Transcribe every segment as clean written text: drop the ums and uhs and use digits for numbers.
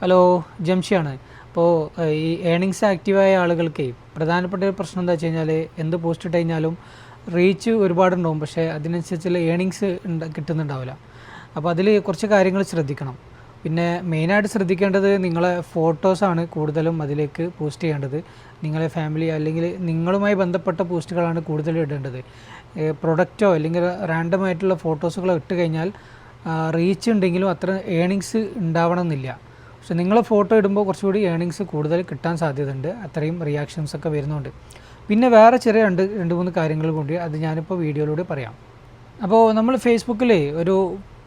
Hello, ജംഷിയാണ്. അപ്പോൾ ഈ earnings ആക്റ്റീവായ ആളുകൾക്ക് പ്രധാനപ്പെട്ട ഒരു പ്രശ്നം എന്താ വെച്ച് കഴിഞ്ഞാൽ എന്ത് പോസ്റ്റ് ഇട്ട് കഴിഞ്ഞാലും റീച്ച് ഒരുപാടുണ്ടാവും, പക്ഷേ അതിനനുസരിച്ചുള്ള ഏണിങ്സ് കിട്ടുന്നുണ്ടാവില്ല. അപ്പോൾ അതിൽ കുറച്ച് കാര്യങ്ങൾ ശ്രദ്ധിക്കണം. പിന്നെ മെയിനായിട്ട് ശ്രദ്ധിക്കേണ്ടത് നിങ്ങളെ ഫോട്ടോസാണ് കൂടുതലും അതിലേക്ക് പോസ്റ്റ് ചെയ്യേണ്ടത്. നിങ്ങളെ ഫാമിലി അല്ലെങ്കിൽ നിങ്ങളുമായി ബന്ധപ്പെട്ട പോസ്റ്റുകളാണ് കൂടുതലും ഇടേണ്ടത്. പ്രൊഡക്റ്റോ അല്ലെങ്കിൽ റാൻഡമായിട്ടുള്ള ഫോട്ടോസുകളോ ഇട്ട് കഴിഞ്ഞാൽ റീച്ച് ഉണ്ടെങ്കിലും അത്ര ഏണിങ്സ് ഉണ്ടാവണമെന്നില്ല. പക്ഷെ നിങ്ങൾ ഫോട്ടോ ഇടുമ്പോൾ കുറച്ചുകൂടി ഏണിങ്സ് കൂടുതൽ കിട്ടാൻ സാധ്യതയുണ്ട്, അത്രയും റിയാക്ഷൻസ് ഒക്കെ വരുന്നുണ്ട്. പിന്നെ വേറെ ചെറിയ രണ്ട് മൂന്ന് കാര്യങ്ങൾ കൂടി അത് ഞാനിപ്പോൾ വീഡിയോയിലൂടെ പറയാം. അപ്പോൾ നമ്മൾ ഫേസ്ബുക്കിൽ ഒരു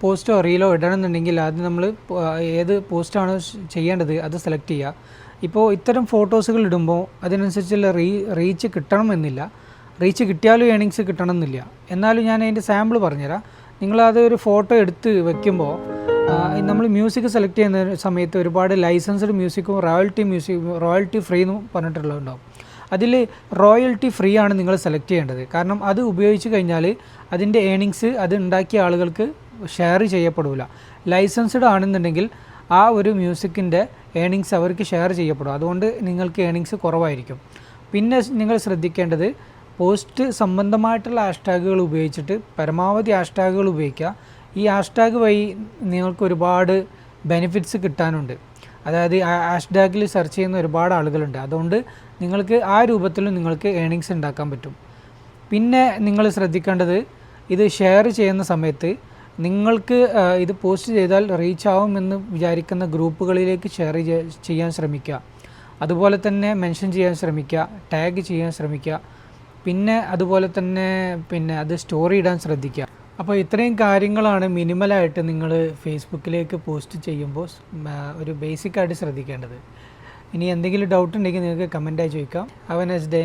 പോസ്റ്റോ റീലോ ഇടണമെന്നുണ്ടെങ്കിൽ ആദ്യം നമ്മൾ ഏത് പോസ്റ്റാണ് ചെയ്യേണ്ടത് അത് സെലക്ട് ചെയ്യുക. ഇപ്പോൾ ഇത്തരം ഫോട്ടോസുകൾ ഇടുമ്പോൾ അതിനനുസരിച്ചുള്ള റീച്ച് കിട്ടണമെന്നില്ല. റീച്ച് കിട്ടിയാലും ഏണിങ്സ് കിട്ടണമെന്നില്ല. എന്നാലും ഞാൻ അതിൻ്റെ സാമ്പിൾ പറഞ്ഞുതരാം. നിങ്ങളത് ഒരു ഫോട്ടോ എടുത്ത് വെക്കുമ്പോൾ നമ്മൾ മ്യൂസിക് സെലക്ട് ചെയ്യുന്ന സമയത്ത് ഒരുപാട് ലൈസൻസ്ഡ് മ്യൂസിക്കും റോയൽറ്റി ഫ്രീ എന്ന് പറഞ്ഞിട്ടുള്ളതുണ്ടാവും. അതിൽ റോയൽറ്റി ഫ്രീ ആണ് നിങ്ങൾ സെലക്ട് ചെയ്യേണ്ടത്. കാരണം അത് ഉപയോഗിച്ച് കഴിഞ്ഞാൽ അതിൻ്റെ ഏണിങ്സ് അത് ഉണ്ടാക്കിയ ആളുകൾക്ക് ഷെയർ ചെയ്യപ്പെടില്ല. ലൈസൻസ്ഡ് ആണെന്നുണ്ടെങ്കിൽ ആ ഒരു മ്യൂസിക്കിൻ്റെ ഏണിങ്സ് അവർക്ക് ഷെയർ ചെയ്യപ്പെടും. അതുകൊണ്ട് നിങ്ങൾക്ക് ഏണിങ്സ് കുറവായിരിക്കും. പിന്നെ നിങ്ങൾ ശ്രദ്ധിക്കേണ്ടത് പോസ്റ്റ് സംബന്ധമായിട്ടുള്ള ഹാഷ്ടാഗുകൾ ഉപയോഗിച്ചിട്ട് പരമാവധി ഹാഷ്ടാഗുകൾ ഉപയോഗിക്കുക. ഈ ഹാഷ്ടാഗ് വഴി നിങ്ങൾക്ക് ഒരുപാട് ബെനിഫിറ്റ്സ് കിട്ടാനുണ്ട്. അതായത് ഹാഷ്ടാഗിൽ സെർച്ച് ചെയ്യുന്ന ഒരുപാട് ആളുകളുണ്ട്. അതുകൊണ്ട് നിങ്ങൾക്ക് ആ രൂപത്തിലും നിങ്ങൾക്ക് ഏണിങ്സ് ഉണ്ടാക്കാൻ പറ്റും. പിന്നെ നിങ്ങൾ ശ്രദ്ധിക്കേണ്ടത് ഇത് ഷെയർ ചെയ്യുന്ന സമയത്ത് നിങ്ങൾക്ക് ഇത് പോസ്റ്റ് ചെയ്താൽ റീച്ച് ആവുമെന്ന് വിചാരിക്കുന്ന ഗ്രൂപ്പുകളിലേക്ക് ഷെയർ ചെയ്യാൻ ശ്രമിക്കുക. അതുപോലെ തന്നെ മെൻഷൻ ചെയ്യാൻ ശ്രമിക്കുക, ടാഗ് ചെയ്യാൻ ശ്രമിക്കുക. പിന്നെ അതുപോലെ തന്നെ അത് സ്റ്റോറി ഇടാൻ ശ്രദ്ധിക്കുക. അപ്പോൾ ഇത്രയും കാര്യങ്ങളാണ് മിനിമലായിട്ട് നിങ്ങൾ ഫേസ്ബുക്കിലേക്ക് പോസ്റ്റ് ചെയ്യുമ്പോൾ ഒരു ബേസിക്കായിട്ട് ശ്രദ്ധിക്കേണ്ടത്. ഇനി എന്തെങ്കിലും ഡൗട്ട് ഉണ്ടെങ്കിൽ നിങ്ങൾക്ക് കമൻറ്റായി ചോദിക്കാം. Have A nice day.